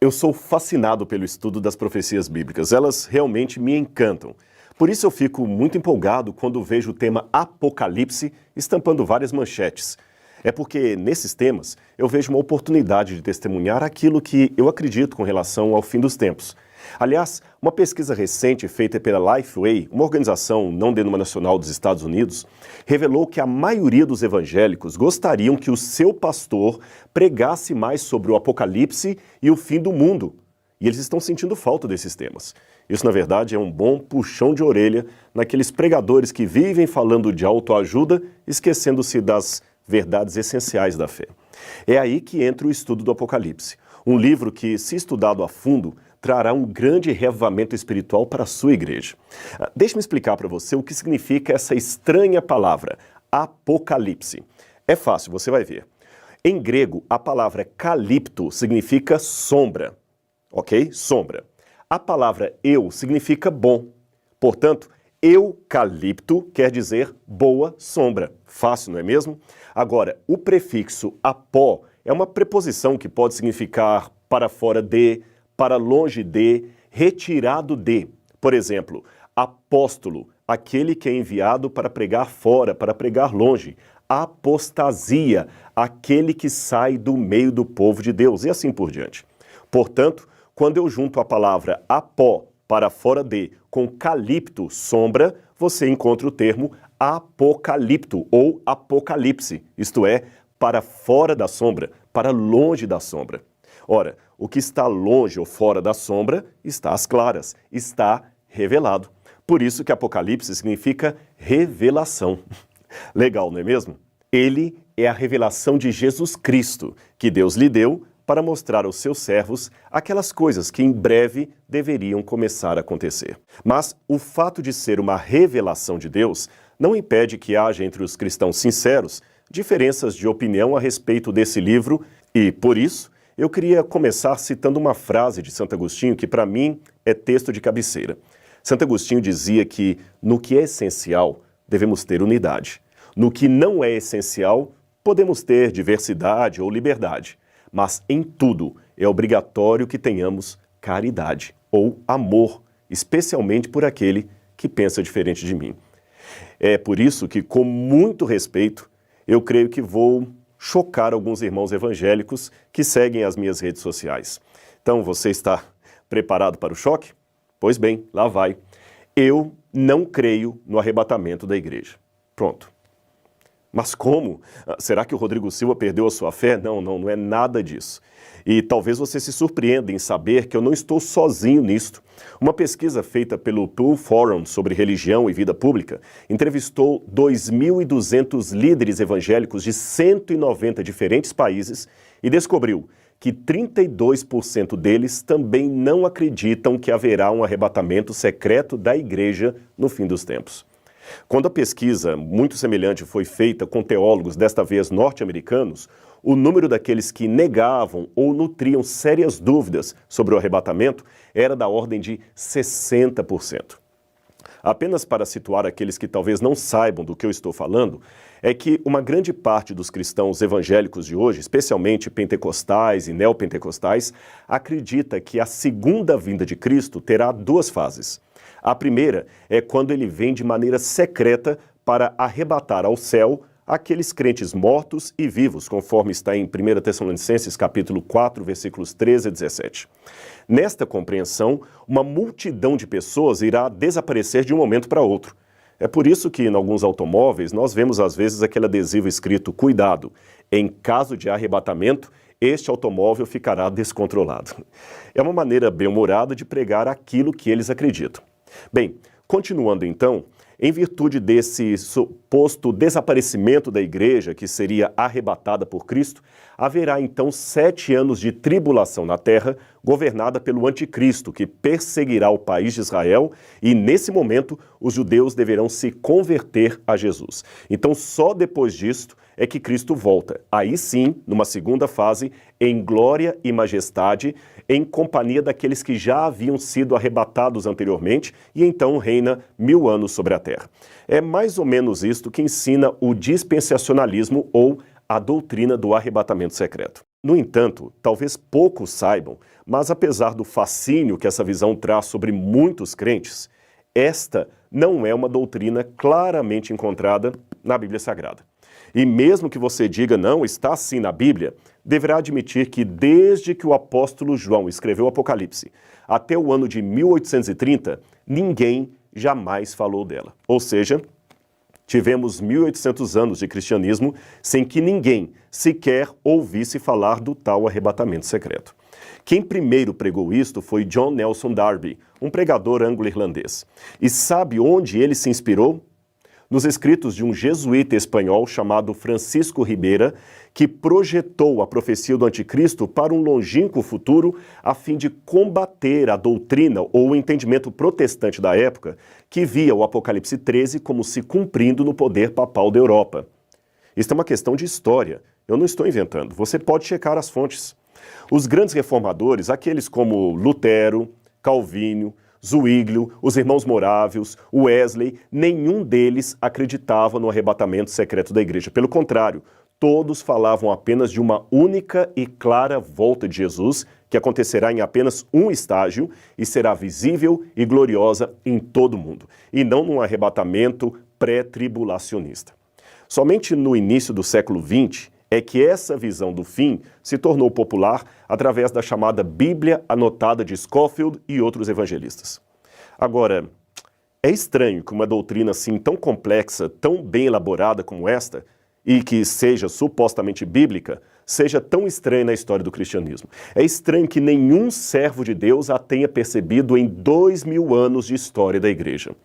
Eu sou fascinado pelo estudo das profecias bíblicas. Elas realmente me encantam. Por isso eu fico muito empolgado quando vejo o tema Apocalipse estampando várias manchetes. É porque, nesses temas, eu vejo uma oportunidade de testemunhar aquilo que eu acredito com relação ao fim dos tempos. Aliás, uma pesquisa recente feita pela Lifeway, uma organização não denominacional dos Estados Unidos, revelou que a maioria dos evangélicos gostariam que o seu pastor pregasse mais sobre o Apocalipse e o fim do mundo. E eles estão sentindo falta desses temas. Isso, na verdade, é um bom puxão de orelha naqueles pregadores que vivem falando de autoajuda, esquecendo-se das verdades essenciais da fé. É aí que entra o estudo do Apocalipse. Um livro que, se estudado a fundo, trará um grande reavivamento espiritual para a sua igreja. Deixe-me explicar para você o que significa essa estranha palavra, Apocalipse. É fácil, você vai ver. Em grego, a palavra calipto significa sombra, ok? Sombra. A palavra eu significa bom. Portanto, eucalipto quer dizer boa sombra. Fácil, não é mesmo? Agora, o prefixo apó é uma preposição que pode significar para fora de, para longe de, retirado de. Por exemplo, apóstolo, aquele que é enviado para pregar fora, para pregar longe. Apostasia, aquele que sai do meio do povo de Deus, e assim por diante. Portanto, quando eu junto a palavra apó, para fora de, com calipto, sombra, você encontra o termo apocalipto ou apocalipse, isto é, para fora da sombra, para longe da sombra. Ora, o que está longe ou fora da sombra está às claras, está revelado. Por isso que Apocalipse significa revelação. Legal, não é mesmo? Ele é a revelação de Jesus Cristo, que Deus lhe deu para mostrar aos seus servos aquelas coisas que em breve deveriam começar a acontecer. Mas o fato de ser uma revelação de Deus não impede que haja entre os cristãos sinceros diferenças de opinião a respeito desse livro e, por isso, eu queria começar citando uma frase de Santo Agostinho que, para mim, é texto de cabeceira. Santo Agostinho dizia que, no que é essencial, devemos ter unidade. No que não é essencial, podemos ter diversidade ou liberdade. Mas em tudo é obrigatório que tenhamos caridade ou amor, especialmente por aquele que pensa diferente de mim. É por isso que, com muito respeito, eu creio que vou chocar alguns irmãos evangélicos que seguem as minhas redes sociais. Então, você está preparado para o choque? Pois bem, lá vai. Eu não creio no arrebatamento da igreja. Pronto. Mas como? Será que o Rodrigo Silva perdeu a sua fé? Não é nada disso. E talvez você se surpreenda em saber que eu não estou sozinho nisto. Uma pesquisa feita pelo Pew Forum sobre religião e vida pública entrevistou 2.200 líderes evangélicos de 190 diferentes países e descobriu que 32% deles também não acreditam que haverá um arrebatamento secreto da igreja no fim dos tempos. Quando a pesquisa muito semelhante foi feita com teólogos, desta vez norte-americanos, o número daqueles que negavam ou nutriam sérias dúvidas sobre o arrebatamento era da ordem de 60%. Apenas para situar aqueles que talvez não saibam do que eu estou falando, é que uma grande parte dos cristãos evangélicos de hoje, especialmente pentecostais e neopentecostais, acredita que a segunda vinda de Cristo terá duas fases. A primeira é quando ele vem de maneira secreta para arrebatar ao céu aqueles crentes mortos e vivos, conforme está em 1 Tessalonicenses capítulo 4, versículos 13 a 17. Nesta compreensão, uma multidão de pessoas irá desaparecer de um momento para outro. É por isso que, em alguns automóveis, nós vemos às vezes aquele adesivo escrito "Cuidado, em caso de arrebatamento, este automóvel ficará descontrolado". É uma maneira bem-humorada de pregar aquilo que eles acreditam. Bem, continuando então, em virtude desse suposto desaparecimento da igreja, que seria arrebatada por Cristo, haverá então 7 anos de tribulação na terra, governada pelo anticristo, que perseguirá o país de Israel, e nesse momento os judeus deverão se converter a Jesus. Então só depois disto é que Cristo volta, aí sim, numa segunda fase, em glória e majestade, em companhia daqueles que já haviam sido arrebatados anteriormente, e então reina 1000 anos sobre a terra. É mais ou menos isto que ensina o dispensacionalismo ou a doutrina do arrebatamento secreto. No entanto, talvez poucos saibam, mas apesar do fascínio que essa visão traz sobre muitos crentes, esta não é uma doutrina claramente encontrada na Bíblia Sagrada. E mesmo que você diga não, está assim na Bíblia, deverá admitir que desde que o apóstolo João escreveu o Apocalipse até o ano de 1830, ninguém jamais falou dela. Ou seja, tivemos 1800 anos de cristianismo sem que ninguém sequer ouvisse falar do tal arrebatamento secreto. Quem primeiro pregou isto foi John Nelson Darby, um pregador anglo-irlandês. E sabe onde ele se inspirou? Nos escritos de um jesuíta espanhol chamado Francisco Ribeira, que projetou a profecia do anticristo para um longínquo futuro a fim de combater a doutrina ou o entendimento protestante da época, que via o Apocalipse 13 como se cumprindo no poder papal da Europa. Isto é uma questão de história. Eu não estou inventando. Você pode checar as fontes. Os grandes reformadores, aqueles como Lutero, Calvino, Zwinglio, os irmãos Morávios, Wesley, nenhum deles acreditava no arrebatamento secreto da igreja. Pelo contrário, todos falavam apenas de uma única e clara volta de Jesus, que acontecerá em apenas um estágio e será visível e gloriosa em todo o mundo, e não num arrebatamento pré-tribulacionista. Somente no início do século XX é que essa visão do fim se tornou popular através da chamada Bíblia Anotada de Scofield e outros evangelistas. Agora, é estranho que uma doutrina assim tão complexa, tão bem elaborada como esta, e que seja supostamente bíblica, seja tão estranha na história do cristianismo. É estranho que nenhum servo de Deus a tenha percebido em 2000 anos de história da igreja.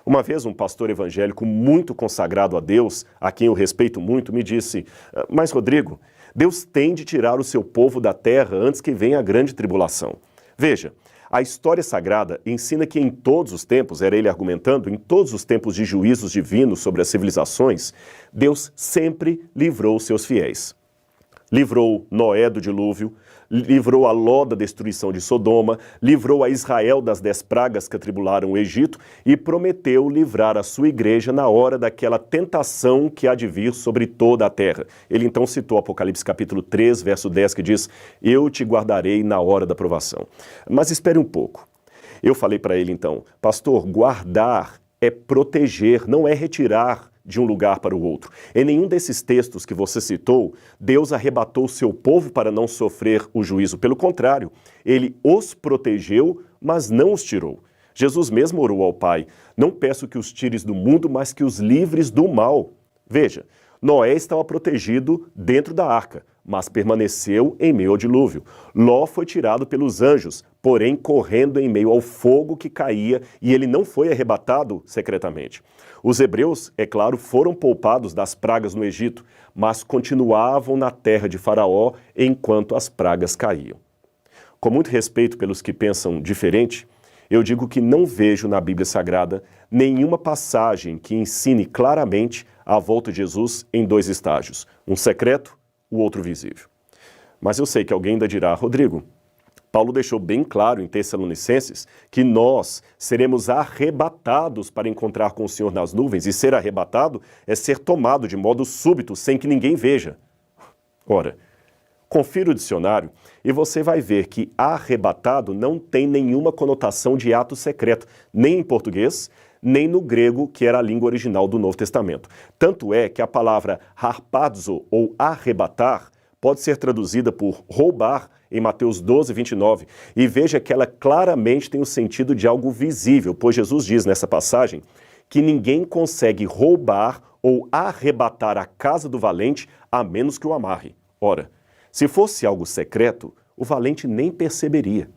Uma vez um pastor evangélico muito consagrado a Deus, a quem eu respeito muito, me disse: mas Rodrigo, Deus tem de tirar o seu povo da terra antes que venha a grande tribulação. Veja, a história sagrada ensina que em todos os tempos, era ele argumentando, em todos os tempos de juízos divinos sobre as civilizações, Deus sempre livrou os seus fiéis. Livrou Noé do dilúvio, livrou a Ló da destruição de Sodoma, livrou a Israel das 10 pragas que atribularam o Egito e prometeu livrar a sua igreja na hora daquela tentação que há de vir sobre toda a terra. Ele então citou Apocalipse capítulo 3, verso 10, que diz: eu te guardarei na hora da provação. Mas espere um pouco. Eu falei para ele então: pastor, guardar é proteger, não é retirar de um lugar para o outro. Em nenhum desses textos que você citou, Deus arrebatou o seu povo para não sofrer o juízo. Pelo contrário, ele os protegeu, mas não os tirou. Jesus mesmo orou ao Pai: não peço que os tires do mundo, mas que os livres do mal. Veja, Noé estava protegido dentro da arca, mas permaneceu em meio ao dilúvio. Ló foi tirado pelos anjos, porém correndo em meio ao fogo que caía, e ele não foi arrebatado secretamente. Os hebreus, é claro, foram poupados das pragas no Egito, mas continuavam na terra de Faraó enquanto as pragas caíam. Com muito respeito pelos que pensam diferente, eu digo que não vejo na Bíblia Sagrada nenhuma passagem que ensine claramente a volta de Jesus em 2 estágios, um secreto, o outro visível. Mas eu sei que alguém ainda dirá: Rodrigo, Paulo deixou bem claro em Tessalonicenses que nós seremos arrebatados para encontrar com o Senhor nas nuvens, e ser arrebatado é ser tomado de modo súbito, sem que ninguém veja. Ora, confira o dicionário e você vai ver que arrebatado não tem nenhuma conotação de ato secreto, nem em português, nem no grego, que era a língua original do Novo Testamento. Tanto é que a palavra harpazo, ou arrebatar, pode ser traduzida por roubar em Mateus 12, 29. E veja que ela claramente tem o sentido de algo visível, pois Jesus diz nessa passagem que ninguém consegue roubar ou arrebatar a casa do valente a menos que o amarre. Ora, se fosse algo secreto, o valente nem perceberia.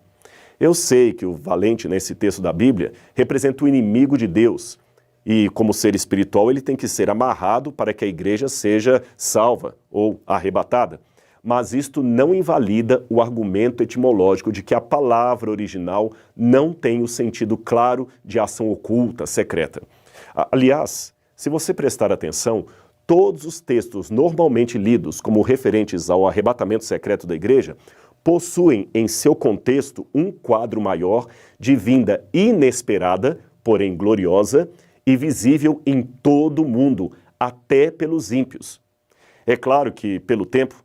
Eu sei que o valente, nesse texto da Bíblia, representa o inimigo de Deus. E, como ser espiritual, ele tem que ser amarrado para que a igreja seja salva ou arrebatada. Mas isto não invalida o argumento etimológico de que a palavra original não tem o sentido claro de ação oculta, secreta. Aliás, se você prestar atenção, todos os textos normalmente lidos como referentes ao arrebatamento secreto da igreja possuem em seu contexto um quadro maior de vinda inesperada, porém gloriosa, e visível em todo o mundo, até pelos ímpios. É claro que, pelo tempo,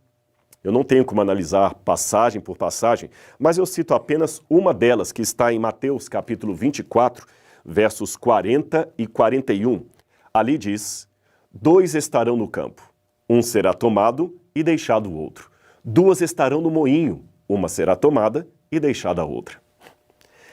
Eu não tenho como analisar passagem por passagem, mas eu cito apenas uma delas, que está em Mateus capítulo 24, versos 40 e 41. Ali diz: 2 estarão no campo, um será tomado e deixado o outro. 2 estarão no moinho, uma será tomada e deixada a outra.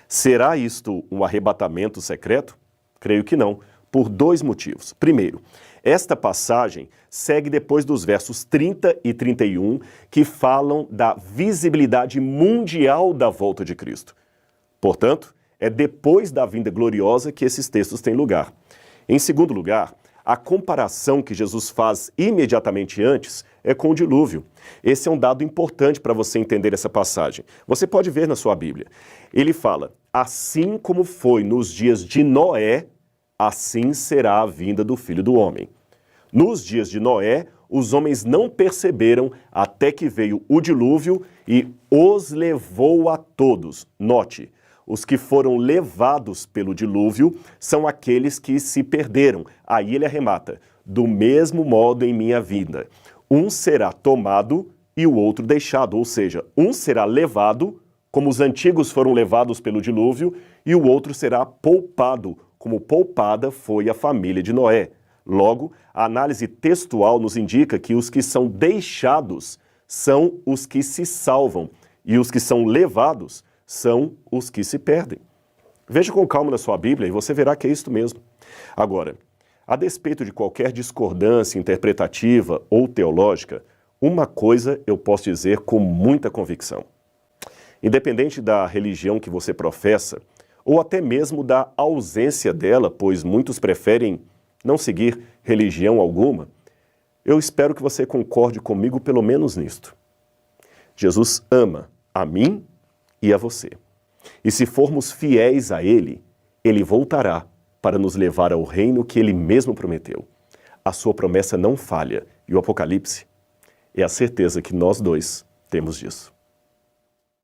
Será isto um arrebatamento secreto? Creio que não, por 2 motivos. Primeiro, esta passagem segue depois dos versos 30 e 31, que falam da visibilidade mundial da volta de Cristo. Portanto, é depois da vinda gloriosa que esses textos têm lugar. Em segundo lugar, a comparação que Jesus faz imediatamente antes é com o dilúvio. Esse é um dado importante para você entender essa passagem. Você pode ver na sua Bíblia. Ele fala: assim como foi nos dias de Noé, assim será a vinda do Filho do Homem. Nos dias de Noé, os homens não perceberam até que veio o dilúvio e os levou a todos. Note, os que foram levados pelo dilúvio são aqueles que se perderam. Aí ele arremata: do mesmo modo em minha vinda. Um será tomado e o outro deixado, ou seja, um será levado, como os antigos foram levados pelo dilúvio, e o outro será poupado, como poupada foi a família de Noé. Logo, a análise textual nos indica que os que são deixados são os que se salvam e os que são levados são os que se perdem. Veja com calma na sua Bíblia e você verá que é isto mesmo. Agora, a despeito de qualquer discordância interpretativa ou teológica, uma coisa eu posso dizer com muita convicção. Independente da religião que você professa, ou até mesmo da ausência dela, pois muitos preferem não seguir religião alguma, eu espero que você concorde comigo pelo menos nisto. Jesus ama a mim e a você. E se formos fiéis a Ele, Ele voltará para nos levar ao reino que Ele mesmo prometeu. A sua promessa não falha, e o Apocalipse é a certeza que nós 2 temos disso.